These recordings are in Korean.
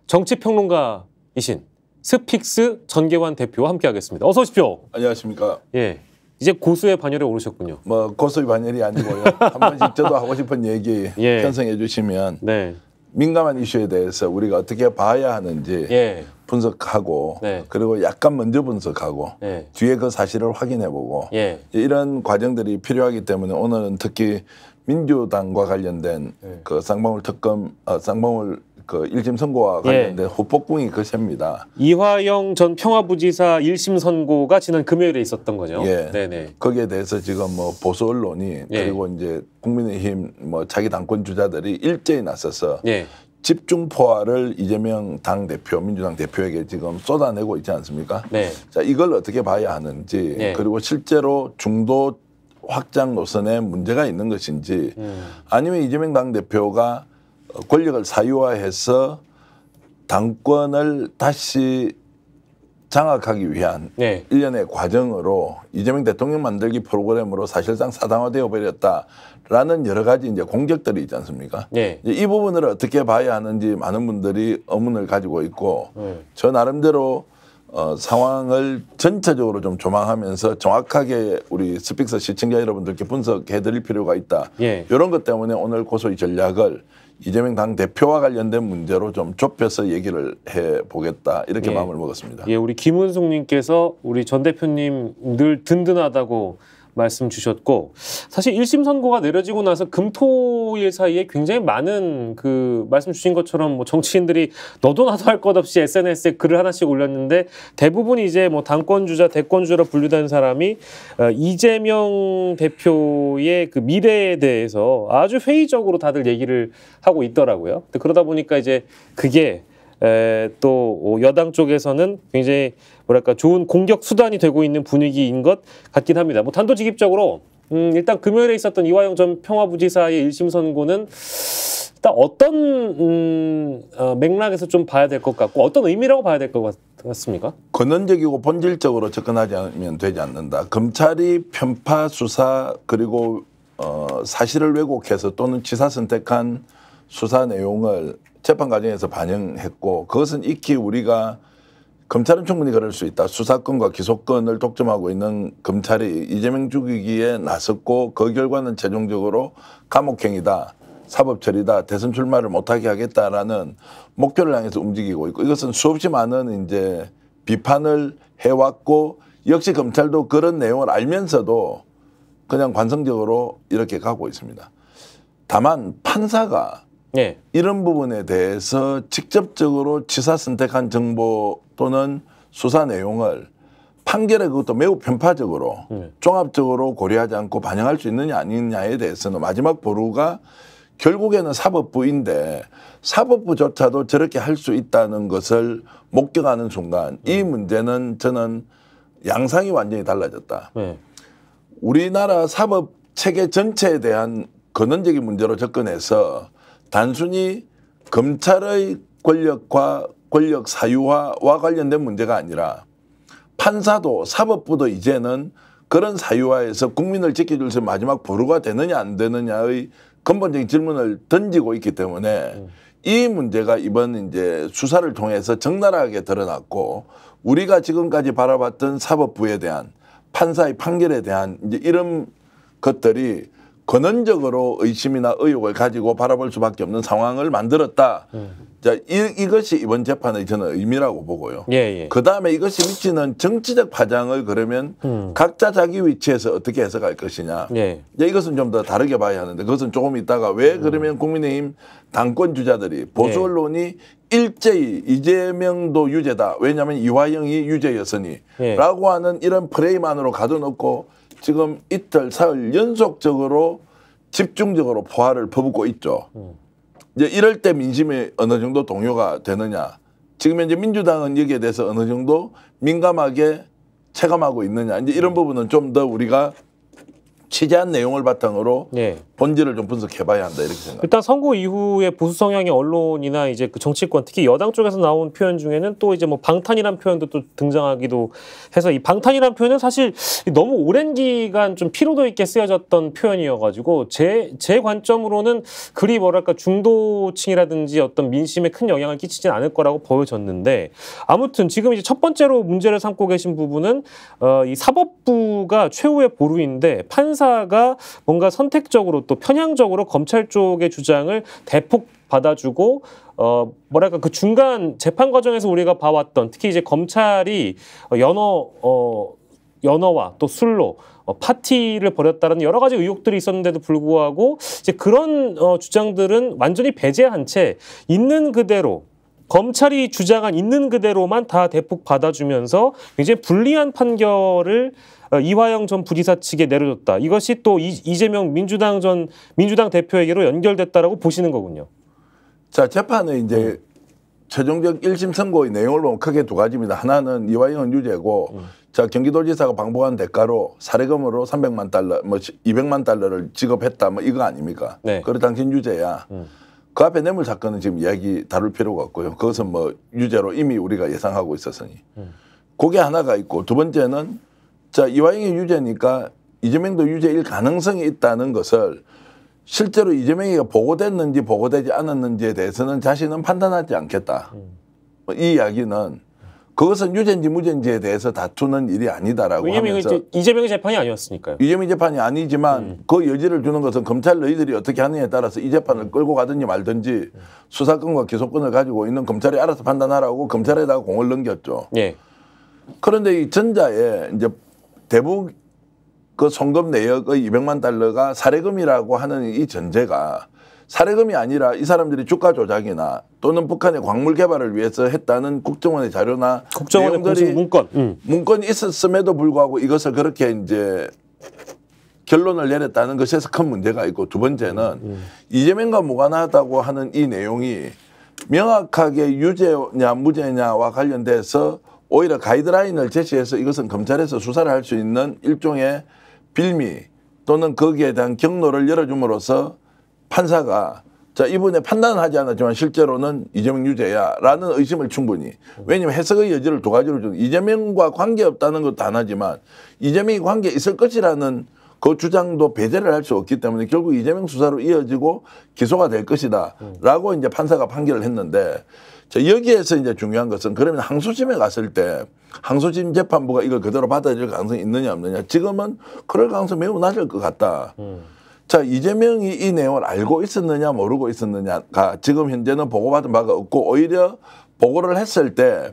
정치평론가이신 스픽스 전계환 대표와 함께하겠습니다. 어서 오십시오. 안녕하십니까. 예, 이제 고수의 반열에 오르셨군요. 뭐 고수의 반열이 아니고요. 한 번씩 저도 하고 싶은 얘기 예. 편성해 주시면 네. 민감한 이슈에 대해서 우리가 어떻게 봐야 하는지 예. 분석하고 네. 그리고 약간 먼저 분석하고 예. 뒤에 그 사실을 확인해보고 예. 이런 과정들이 필요하기 때문에 오늘은 특히 민주당과 관련된 그 쌍방울 특검, 쌍방울 그 1심 선고와 관련된 후폭풍이 거셉니다. 이화영 전 평화부지사 1심 선고가 지난 금요일에 있었던 거죠. 예. 네네. 거기에 대해서 지금 뭐 보수 언론이 그리고 이제 국민의힘 뭐 자기 당권 주자들이 일제히 나서서 집중 포화를 이재명 당 대표, 민주당 대표에게 지금 쏟아내고 있지 않습니까? 네. 자, 이걸 어떻게 봐야 하는지 그리고 실제로 중도 확장 노선에 문제가 있는 것인지 아니면 이재명 당 대표가 권력을 사유화해서 당권을 다시 장악하기 위한 일련의 과정으로 이재명 대통령 만들기 프로그램으로 사실상 사당화되어 버렸다라는 여러 가지 이제 공격들이 있지 않습니까? 이 부분을 어떻게 봐야 하는지 많은 분들이 의문을 가지고 있고 저 나름대로 상황을 전체적으로 좀 조망하면서 정확하게 우리 스픽스 시청자 여러분들께 분석해 드릴 필요가 있다. 이런 것 때문에 오늘 고소의 전략을 이재명 당 대표와 관련된 문제로 좀 좁혀서 얘기를 해보겠다. 이렇게 마음을 먹었습니다. 예, 우리 김은숙님께서 우리 전 대표님 늘 든든하다고 말씀 주셨고, 사실 1심 선고가 내려지고 나서 금토일 사이에 굉장히 많은 그 말씀 주신 것처럼 뭐 정치인들이 너도 나도 할 것 없이 SNS에 글을 하나씩 올렸는데 대부분이 이제 뭐 당권주자, 대권주자로 분류된 사람이 이재명 대표의 그 미래에 대해서 아주 회의적으로 다들 얘기를 하고 있더라고요. 그러다 보니까 이제 그게 또 여당 쪽에서는 굉장히 뭐랄까 좋은 공격 수단이 되고 있는 분위기인 것 같긴 합니다. 뭐 단도직입적으로 일단 금요일에 있었던 이화영 전 평화부지사의 1심 선고는 일단 어떤 맥락에서 좀 봐야 될 것 같고 어떤 의미라고 봐야 될 것 같습니까? 근원적이고 본질적으로 접근하지 않으면 되지 않는다. 검찰이 편파 수사 그리고 사실을 왜곡해서 또는 취사 선택한 수사 내용을 재판 과정에서 반영했고 그것은 익히 우리가 검찰은 충분히 그럴 수 있다. 수사권과 기소권을 독점하고 있는 검찰이 이재명 죽이기에 나섰고 그 결과는 최종적으로 감옥행이다. 사법처리다. 대선 출마를 못하게 하겠다라는 목표를 향해서 움직이고 있고 이것은 수없이 많은 이제 비판을 해왔고 역시 검찰도 그런 내용을 알면서도 그냥 관성적으로 이렇게 가고 있습니다. 다만 판사가 이런 부분에 대해서 직접적으로 취사 선택한 정보 또는 수사 내용을 판결에 그것도 매우 편파적으로 종합적으로 고려하지 않고 반영할 수 있느냐 아니냐에 대해서는 마지막 보루가 결국에는 사법부인데 사법부조차도 저렇게 할 수 있다는 것을 목격하는 순간 이 문제는 저는 양상이 완전히 달라졌다. 우리나라 사법 체계 전체에 대한 근원적인 문제로 접근해서 단순히 검찰의 권력과 권력 사유화와 관련된 문제가 아니라 판사도 사법부도 이제는 그런 사유화에서 국민을 지켜줄 수 마지막 보루가 되느냐 안 되느냐의 근본적인 질문을 던지고 있기 때문에 이 문제가 이번 이제 수사를 통해서 적나라하게 드러났고 우리가 지금까지 바라봤던 사법부에 대한 판사의 판결에 대한 이제 이런 것들이 근원적으로 의심이나 의혹을 가지고 바라볼 수밖에 없는 상황을 만들었다. 자, 이것이 이번 재판의 저는 의미라고 보고요. 그다음에 이것이 미치는 정치적 파장을 그러면 각자 자기 위치에서 어떻게 해석할 것이냐. 이것은 좀 더 다르게 봐야 하는데 그것은 조금 있다가 왜 그러면 국민의힘 당권 주자들이 보수 언론이 일제히 이재명도 유죄다. 왜냐하면 이화영이 유죄였으니 라고 하는 이런 프레임 안으로 가둬놓고 지금 이틀, 사흘 연속적으로 집중적으로 포화를 퍼붓고 있죠. 이제 이럴 때 민심이 어느 정도 동요가 되느냐. 지금 현재 민주당은 여기에 대해서 어느 정도 민감하게 체감하고 있느냐. 이제 이런 부분은 좀 더 우리가 취재한 내용을 바탕으로 본질을 좀 분석해봐야 한다 이렇게 생각합니다. 일단 선거 이후에 보수 성향의 언론이나 이제 그 정치권 특히 여당 쪽에서 나온 표현 중에는 또 이제 뭐 방탄이란 표현도 또 등장하기도 해서 이 방탄이란 표현은 사실 너무 오랜 기간 좀 피로도 있게 쓰여졌던 표현이어가지고 제 관점으로는 그리 뭐랄까 중도층이라든지 어떤 민심에 큰 영향을 끼치진 않을 거라고 보여졌는데 아무튼 지금 이제 첫 번째로 문제를 삼고 계신 부분은 이 사법부가 최후의 보루인데 판사가 뭔가 선택적으로 또 편향적으로 검찰 쪽의 주장을 대폭 받아주고 뭐랄까 그 중간 재판 과정에서 우리가 봐왔던 특히 이제 검찰이 연어와 또 술로 파티를 벌였다는 여러 가지 의혹들이 있었는데도 불구하고 이제 그런 주장들은 완전히 배제한 채 있는 그대로 검찰이 주장한 있는 그대로만 다 대폭 받아주면서 굉장히 불리한 판결을 이화영 전 부지사 측에 내려줬다. 이것이 또 이재명 민주당 대표에게로 연결됐다라고 보시는 거군요. 자, 재판은 이제 최종적 1심 선고의 내용을 보면 크게 두 가지입니다. 하나는 이화영은 유죄고, 자, 경기도지사가 방북한 대가로 사례금으로 300만 달러, 뭐 200만 달러를 지급했다, 뭐 이거 아닙니까? 네. 그래 당신 유죄야. 그 앞에 뇌물 사건은 지금 이야기 다룰 필요가 없고요. 그것은 뭐 유죄로 이미 우리가 예상하고 있었으니. 그게 하나가 있고, 두 번째는 자, 이화영이 유죄니까 이재명도 유죄일 가능성이 있다는 것을 실제로 이재명이가 보고됐는지 보고되지 않았는지에 대해서는 자신은 판단하지 않겠다. 이 이야기는 그것은 유죄인지 무죄인지에 대해서 다투는 일이 아니다라고 하면서 이재명의 재판이 아니었으니까요. 이재명 재판이 아니지만 그 여지를 주는 것은 검찰 너희들이 어떻게 하느냐에 따라서 이 재판을 끌고 가든지 말든지 수사권과 기소권을 가지고 있는 검찰이 알아서 판단하라고 검찰에다가 공을 넘겼죠. 예. 그런데 이 전자에 이제 대북 그 송금 내역의 200만 달러가 사례금이라고 하는 이 전제가 사례금이 아니라 이 사람들이 주가 조작이나 또는 북한의 광물 개발을 위해서 했다는 국정원의 자료나 국정원의 공식 문건이 있었음에도 불구하고 이것을 그렇게 이제 결론을 내렸다는 것에서 큰 문제가 있고, 두 번째는 이재명과 무관하다고 하는 이 내용이 명확하게 유죄냐 무죄냐와 관련돼서 오히려 가이드라인을 제시해서 이것은 검찰에서 수사를 할 수 있는 일종의 빌미 또는 거기에 대한 경로를 열어줌으로써 판사가 자, 이분의 판단은 하지 않았지만 실제로는 이재명 유죄야라는 의심을 충분히, 왜냐하면 해석의 여지를 두 가지로 주는, 이재명과 관계없다는 것도 하나지만 이재명이 관계 있을 것이라는 그 주장도 배제를 할 수 없기 때문에 결국 이재명 수사로 이어지고 기소가 될 것이다 라고 이제 판사가 판결을 했는데, 자, 여기에서 이제 중요한 것은 그러면 항소심에 갔을 때 항소심 재판부가 이걸 그대로 받아들일 가능성이 있느냐 없느냐. 지금은 그럴 가능성이 매우 낮을 것 같다. 자, 이재명이 이 내용을 알고 있었느냐 모르고 있었느냐가 지금 현재는 보고받은 바가 없고, 오히려 보고를 했을 때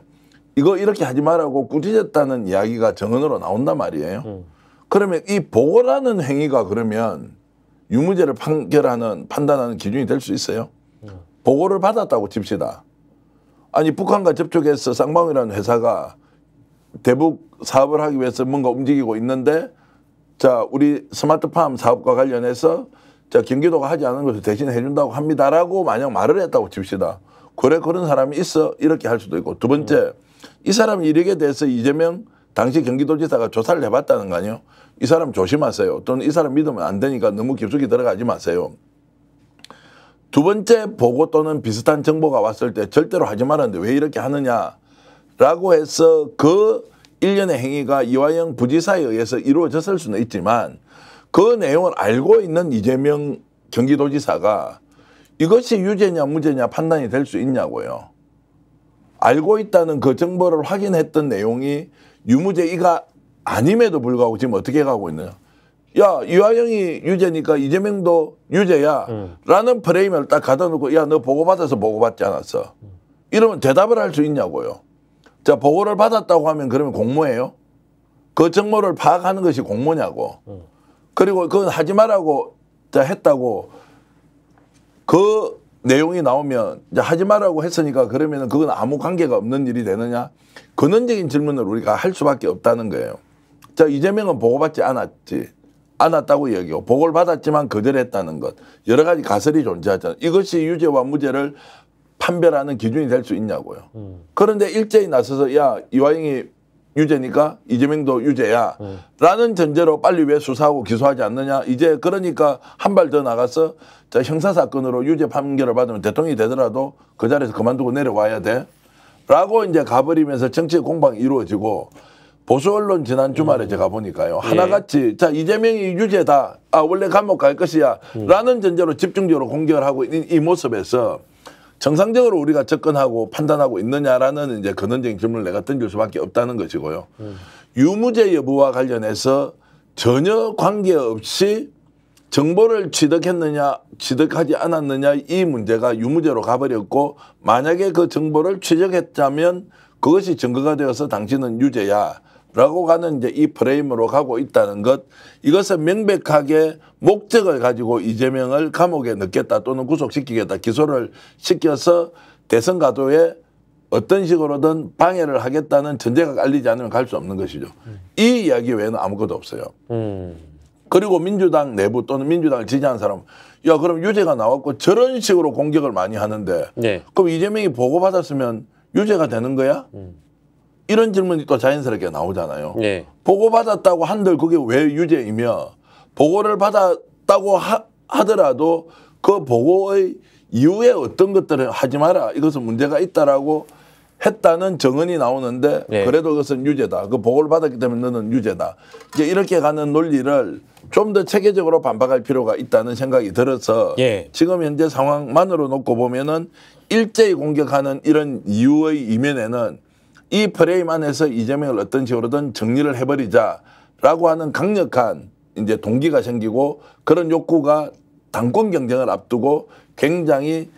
이거 이렇게 하지 말라고 꾸짖었다는 이야기가 정언으로 나온단 말이에요. 그러면 이 보고라는 행위가 그러면 유무죄를 판단하는 기준이 될 수 있어요? 보고를 받았다고 칩시다. 아니, 북한과 접촉해서 쌍방울이라는 회사가 대북 사업을 하기 위해서 뭔가 움직이고 있는데, 자, 우리 스마트팜 사업과 관련해서 자, 경기도가 하지 않은 것을 대신 해준다고 합니다라고 만약 말을 했다고 칩시다. 그래, 그런 사람이 있어. 이렇게 할 수도 있고. 두 번째, 이 사람 일에 대해서 이재명 당시 경기도지사가 조사를 해봤다는 거 아니에요? 이 사람 조심하세요. 또는 이 사람 믿으면 안 되니까 너무 깊숙이 들어가지 마세요. 두 번째 보고 또는 비슷한 정보가 왔을 때 절대로 하지 말았는데 왜 이렇게 하느냐라고 해서 그 일련의 행위가 이화영 부지사에 의해서 이루어졌을 수는 있지만, 그 내용을 알고 있는 이재명 경기도지사가 이것이 유죄냐 무죄냐 판단이 될 수 있냐고요. 알고 있다는 그 정보를 확인했던 내용이 유무죄가 아님에도 불구하고 지금 어떻게 가고 있느냐. 야, 이화영이 유죄니까 이재명도 유죄야 라는 프레임을 딱 가다 놓고, 야, 너 보고받아서 보고받지 않았어. 이러면 대답을 할 수 있냐고요. 자, 보고를 받았다고 하면 그러면 공모예요? 그 정보를 파악하는 것이 공모냐고. 그리고 그건 하지 말라고 했다고 그 내용이 나오면 하지 말라고 했으니까 그러면 그건 아무 관계가 없는 일이 되느냐? 근원적인 질문을 우리가 할 수밖에 없다는 거예요. 자, 이재명은 보고받지 않았다고 얘기하고, 보고를 받았지만 거절했다는 것, 여러 가지 가설이 존재하잖아요. 이것이 유죄와 무죄를 판별하는 기준이 될 수 있냐고요. 그런데 일제히 나서서 야, 이화영이 유죄니까 이재명도 유죄야. 라는 전제로 빨리 왜 수사하고 기소하지 않느냐. 이제 그러니까 한 발 더 나가서 자, 형사사건으로 유죄 판결을 받으면 대통령이 되더라도 그 자리에서 그만두고 내려와야 돼. 라고 이제 가버리면서 정치의 공방이 이루어지고 보수 언론 지난 주말에 제가 보니까요. 하나같이 자, 이재명이 유죄다. 아, 원래 감옥 갈 것이야. 라는 전제로 집중적으로 공격을 하고 있는 이 모습에서 정상적으로 우리가 접근하고 판단하고 있느냐라는 이제 근원적인 질문을 내가 던질 수밖에 없다는 것이고요. 유무죄 여부와 관련해서 전혀 관계없이 정보를 취득했느냐 취득하지 않았느냐 이 문제가 유무죄로 가버렸고 만약에 그 정보를 취득했다면 그것이 증거가 되어서 당신은 유죄야 라고 가는 이제 이 프레임으로 가고 있다는 것, 이것은 명백하게 목적을 가지고 이재명을 감옥에 넣겠다 또는 구속시키겠다, 기소를 시켜서 대선 가도에 어떤 식으로든 방해를 하겠다는 전제가 깔리지 않으면 갈 수 없는 것이죠. 이 이야기 외에는 아무것도 없어요. 그리고 민주당 내부 또는 민주당을 지지하는 사람은 야, 그럼 유죄가 나왔고 저런 식으로 공격을 많이 하는데 네. 그럼 이재명이 보고받았으면 유죄가 되는 거야? 이런 질문이 또 자연스럽게 나오잖아요. 네. 보고받았다고 한들 그게 왜 유죄이며 보고를 받았다고 하더라도 그 보고의 이후에 어떤 것들을 하지 마라. 이것은 문제가 있다라고 했다는 정언이 나오는데 네. 그래도 그것은 유죄다. 그 보고를 받았기 때문에 너는 유죄다. 이제 이렇게 가는 논리를 좀 더 체계적으로 반박할 필요가 있다는 생각이 들어서 예. 지금 현재 상황만으로 놓고 보면은 일제히 공격하는 이런 이유의 이면에는 이 프레임 안에서 이재명을 어떤 식으로든 정리를 해버리자라고 하는 강력한 이제 동기가 생기고 그런 욕구가 당권 경쟁을 앞두고 굉장히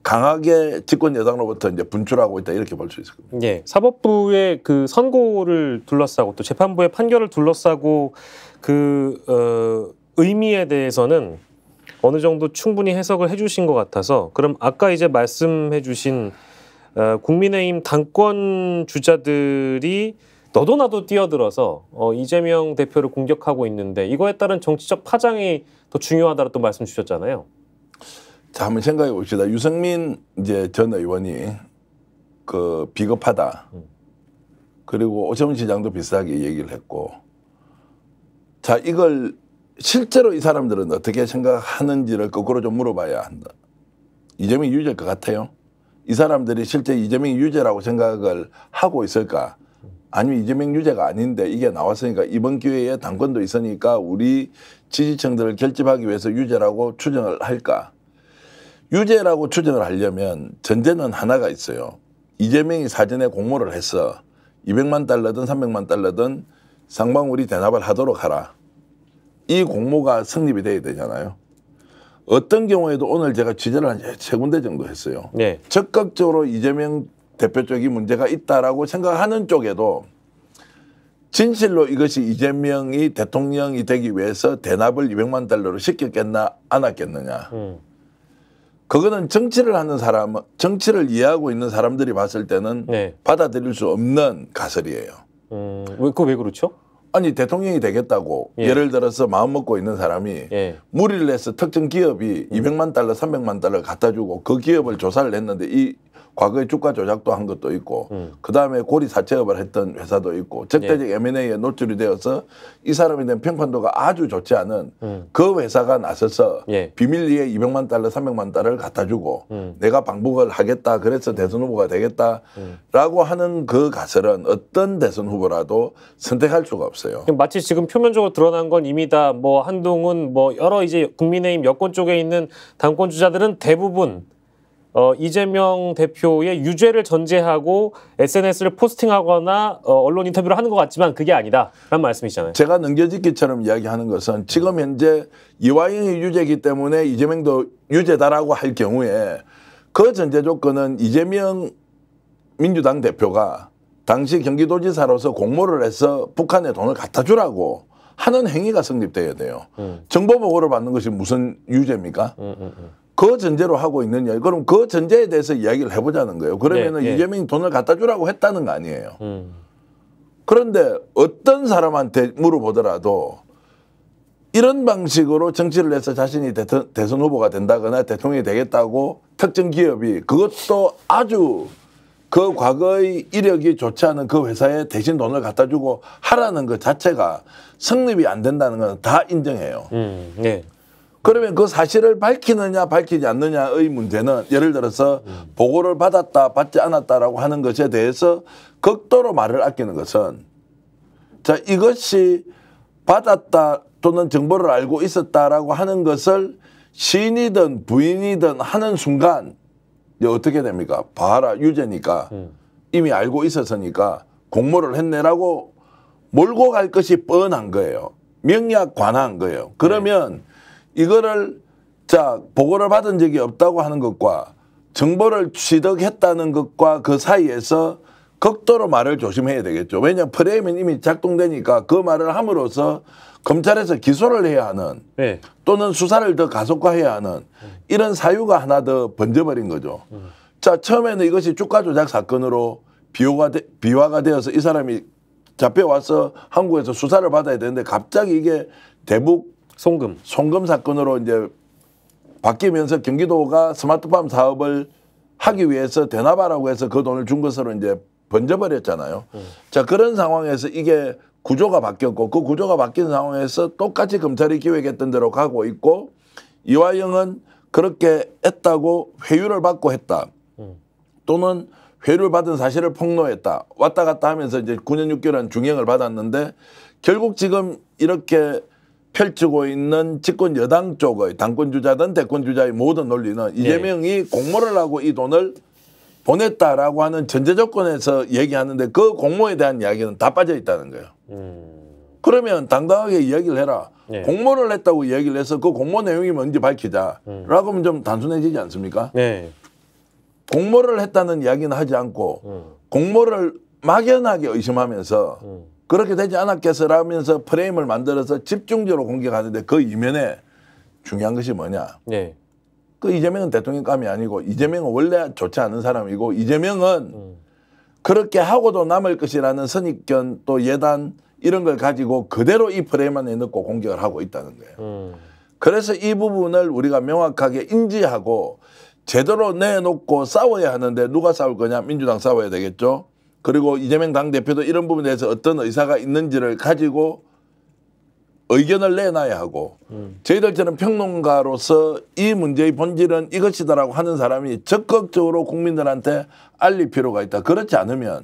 강하게 집권 여당으로부터 이제 분출하고 있다 이렇게 볼 수 있을 겁니다. 예, 사법부의 그 선고를 둘러싸고 또 재판부의 판결을 둘러싸고 그 의미에 대해서는 어느 정도 충분히 해석을 해주신 것 같아서 그럼 아까 이제 말씀해주신 국민의힘 당권 주자들이 너도 나도 뛰어들어서 이재명 대표를 공격하고 있는데 이거에 따른 정치적 파장이 더 중요하다고 또 말씀 주셨잖아요. 자, 한번 생각해 봅시다. 유승민 이제 전 의원이 그 비겁하다. 그리고 오세훈 시장도 비슷하게 얘기를 했고, 자, 이걸 실제로 이 사람들은 어떻게 생각하는지를 거꾸로 좀 물어봐야 한다. 이재명이 유죄일 것 같아요? 이 사람들이 실제 이재명이 유죄라고 생각을 하고 있을까? 아니면 이재명 유죄가 아닌데 이게 나왔으니까 이번 기회에 당권도 있으니까 우리 지지층들을 결집하기 위해서 유죄라고 추정을 할까? 유죄라고 추정을 하려면 전제는 하나가 있어요. 이재명이 사전에 공모를 해서 200만 달러든 300만 달러든 상방울이 대납을 하도록 하라. 이 공모가 성립이 돼야 되잖아요. 어떤 경우에도 오늘 제가 취재를 한 3군데 정도 했어요. 네. 적극적으로 이재명 대표 쪽이 문제가 있다라고 생각하는 쪽에도 진실로 이것이 이재명이 대통령이 되기 위해서 대납을 200만 달러로 시켰겠나 안 했겠느냐. 그거는 정치를 하는 사람, 정치를 이해하고 있는 사람들이 봤을 때는 네. 받아들일 수 없는 가설이에요. 왜 그렇죠? 아니 대통령이 되겠다고 예. 예를 들어서 마음 먹고 있는 사람이 예. 무리를 해서 특정 기업이 200만 달러, 300만 달러를 갖다 주고 그 기업을 조사를 했는데 이 과거에 주가 조작도 한 것도 있고 그다음에 고리 사채업을 했던 회사도 있고 적대적 M&A에 노출이 되어서 이 사람에 대한 평판도가 아주 좋지 않은 그 회사가 나서서 예. 비밀리에 200만 달러, 300만 달러를 갖다 주고 내가 방북을 하겠다. 그래서 대선 후보가 되겠다라고 하는 그 가설은 어떤 대선 후보라도 선택할 수가 없어요. 마치 지금 표면적으로 드러난 건 이미 다 뭐 한동훈 뭐 여러 이제 국민의힘 여권 쪽에 있는 당권 주자들은 대부분 이재명 대표의 유죄를 전제하고 SNS를 포스팅하거나 언론 인터뷰를 하는 것 같지만 그게 아니다라는 말씀이시잖아요. 제가 넘겨짓기처럼 이야기하는 것은 지금 현재 이화영이 유죄이기 때문에 이재명도 유죄다라고 할 경우에 그 전제 조건은 이재명 민주당 대표가 당시 경기도지사로서 공모를 해서 북한에 돈을 갖다 주라고 하는 행위가 성립돼야 돼요. 정보 보고를 받는 것이 무슨 유죄입니까? 그 전제로 하고 있느냐. 그럼 그 전제에 대해서 이야기를 해보자는 거예요. 그러면은 예. 이재명이 돈을 갖다 주라고 했다는 거 아니에요. 그런데 어떤 사람한테 물어보더라도 이런 방식으로 정치를 해서 자신이 대선 후보가 된다거나 대통령이 되겠다고 특정 기업이 그것도 아주 그 과거의 이력이 좋지 않은 그 회사에 대신 돈을 갖다 주고 하라는 것 자체가 성립이 안 된다는 건 다 인정해요. 네. 그러면 그 사실을 밝히느냐 밝히지 않느냐의 문제는 예를 들어서 보고를 받았다 받지 않았다라고 하는 것에 대해서 극도로 말을 아끼는 것은 자 이것이 받았다 또는 정보를 알고 있었다라고 하는 것을 시인이든 부인이든 하는 순간 어떻게 됩니까? 봐라 유죄니까 이미 알고 있었으니까 공모를 했네라고 몰고 갈 것이 뻔한 거예요. 명약 관한 거예요. 그러면 이거를 자 보고를 받은 적이 없다고 하는 것과 정보를 취득했다는 것과 그 사이에서 극도로 말을 조심해야 되겠죠. 왜냐하면 프레임은 이미 작동되니까 그 말을 함으로써 검찰에서 기소를 해야 하는 네. 또는 수사를 더 가속화해야 하는 이런 사유가 하나 더 번져버린 거죠. 자 처음에는 이것이 주가 조작 사건으로 비화가 되어서 이 사람이 잡혀와서 한국에서 수사를 받아야 되는데 갑자기 이게 대북 송금 사건으로 이제 바뀌면서 경기도가 스마트팜 사업을 하기 위해서 대납하라고 해서 그 돈을 준 것으로 이제 번져버렸잖아요. 자 그런 상황에서 이게 구조가 바뀌었고 그 구조가 바뀐 상황에서 똑같이 검찰이 기획했던 대로 가고 있고 이화영은 그렇게 했다고 회유를 받고 했다. 또는 회유를 받은 사실을 폭로했다. 왔다 갔다 하면서 이제 9년 6개월한 중형을 받았는데 결국 지금 이렇게 펼치고 있는 집권 여당 쪽의 당권주자든 대권주자의 모든 논리는 이재명이 공모를 하고 이 돈을 보냈다라고 하는 전제 조건에서 얘기하는데 그 공모에 대한 이야기는 다 빠져 있다는 거예요. 그러면 당당하게 이야기를 해라. 공모를 했다고 이야기를 해서 그 공모 내용이 뭔지 밝히자라고 하면 좀 단순해지지 않습니까? 공모를 했다는 이야기는 하지 않고 공모를 막연하게 의심하면서 그렇게 되지 않았겠어라면서 프레임을 만들어서 집중적으로 공격하는데 그 이면에 중요한 것이 뭐냐. 그 이재명은 대통령감이 아니고 이재명은 원래 좋지 않은 사람이고 이재명은 그렇게 하고도 남을 것이라는 선입견 또 예단 이런 걸 가지고 그대로 이 프레임 안에 넣고 공격을 하고 있다는 거예요. 그래서 이 부분을 우리가 명확하게 인지하고 제대로 내놓고 싸워야 하는데 누가 싸울 거냐? 민주당 싸워야 되겠죠. 그리고 이재명 당대표도 이런 부분에 대해서 어떤 의사가 있는지를 가지고 의견을 내놔야 하고 저희들처럼 평론가로서 이 문제의 본질은 이것이다라고 하는 사람이 적극적으로 국민들한테 알릴 필요가 있다. 그렇지 않으면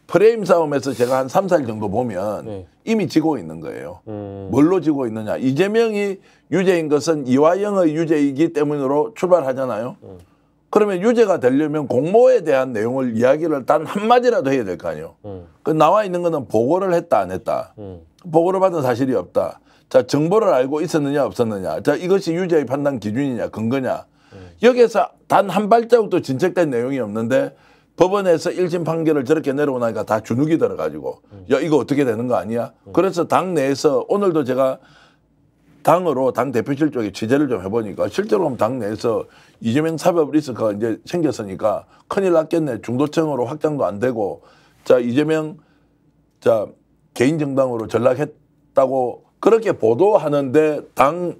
프레임 싸움에서 제가 한 3, 4일 정도 보면 이미 지고 있는 거예요. 뭘로 지고 있느냐. 이재명이 유죄인 것은 이화영의 유죄이기 때문으로 출발하잖아요. 그러면 유죄가 되려면 공모에 대한 내용을 이야기를 단 한마디라도 해야 될 거 아니에요. 그 나와 있는 거는 보고를 했다 안 했다. 보고를 받은 사실이 없다. 자 정보를 알고 있었느냐 없었느냐. 자 이것이 유죄의 판단 기준이냐 근거냐. 여기에서 단 한 발자국도 진척된 내용이 없는데 법원에서 1심 판결을 저렇게 내려오니까 다 주눅이 들어가지고 야 이거 어떻게 되는 거 아니야. 그래서 당 내에서 오늘도 제가 당으로 당 대표실 쪽에 취재를 좀 해보니까 실제로 보면 당 내에서 이재명 사법 리스크가 이제 생겼으니까 큰일 났겠네. 중도층으로 확장도 안 되고 자 이재명 자 개인 정당으로 전락했다고 그렇게 보도하는데 당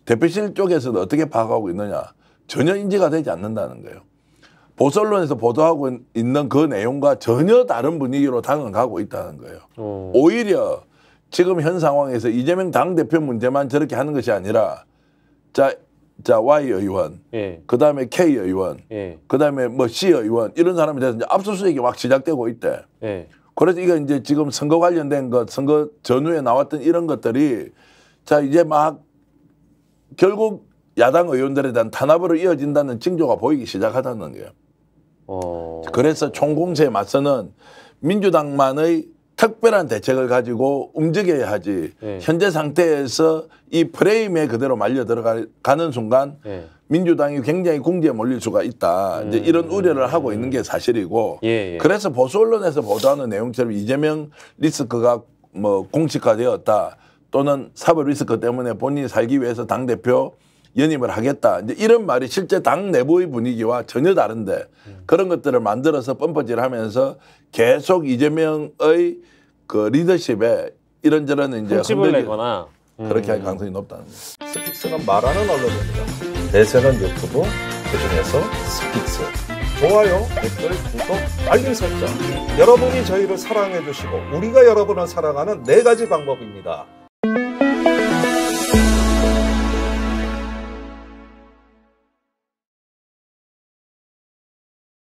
대표실 쪽에서는 어떻게 파악하고 있느냐. 전혀 인지가 되지 않는다는 거예요. 보수 언론에서 보도하고 있는 그 내용과 전혀 다른 분위기로 당은 가고 있다는 거예요. 오히려 지금 현 상황에서 이재명 당대표 문제만 저렇게 하는 것이 아니라 자 Y 의원, 그다음에 K 의원, 그다음에 뭐 C 의원 이런 사람에 대해서 이제 압수수색이 막 시작되고 있대. 그래서 이거 이제 지금 선거 관련된 것, 선거 전후에 나왔던 이런 것들이 자 이제 막 결국 야당 의원들에 대한 탄압으로 이어진다는 징조가 보이기 시작하다는 거예요. 그래서 총공세에 맞서는 민주당만의 특별한 대책을 가지고 움직여야 하지. 현재 상태에서 이 프레임에 그대로 말려 들어가는 순간 민주당이 굉장히 궁지에 몰릴 수가 있다. 이제 이런 우려를 하고 있는 게 사실이고 그래서 보수 언론에서 보도하는 내용처럼 이재명 리스크가 뭐 공식화되었다. 또는 사법 리스크 때문에 본인이 살기 위해서 당대표 연임을 하겠다. 이제 이런 말이 실제 당 내부의 분위기와 전혀 다른데 그런 것들을 만들어서 뻔뻔질하면서 계속 이재명의 그 리더십에 이런저런 이제 흠집을 내거나 그렇게 할 가능성이 높다는 거예요. 스픽스는 말하는 언론입니다. 대세는 유튜브, 그중에서 스픽스. 좋아요, 댓글, 구독, 알림 설정. 여러분이 저희를 사랑해 주시고 우리가 여러분을 사랑하는 4가지 방법입니다.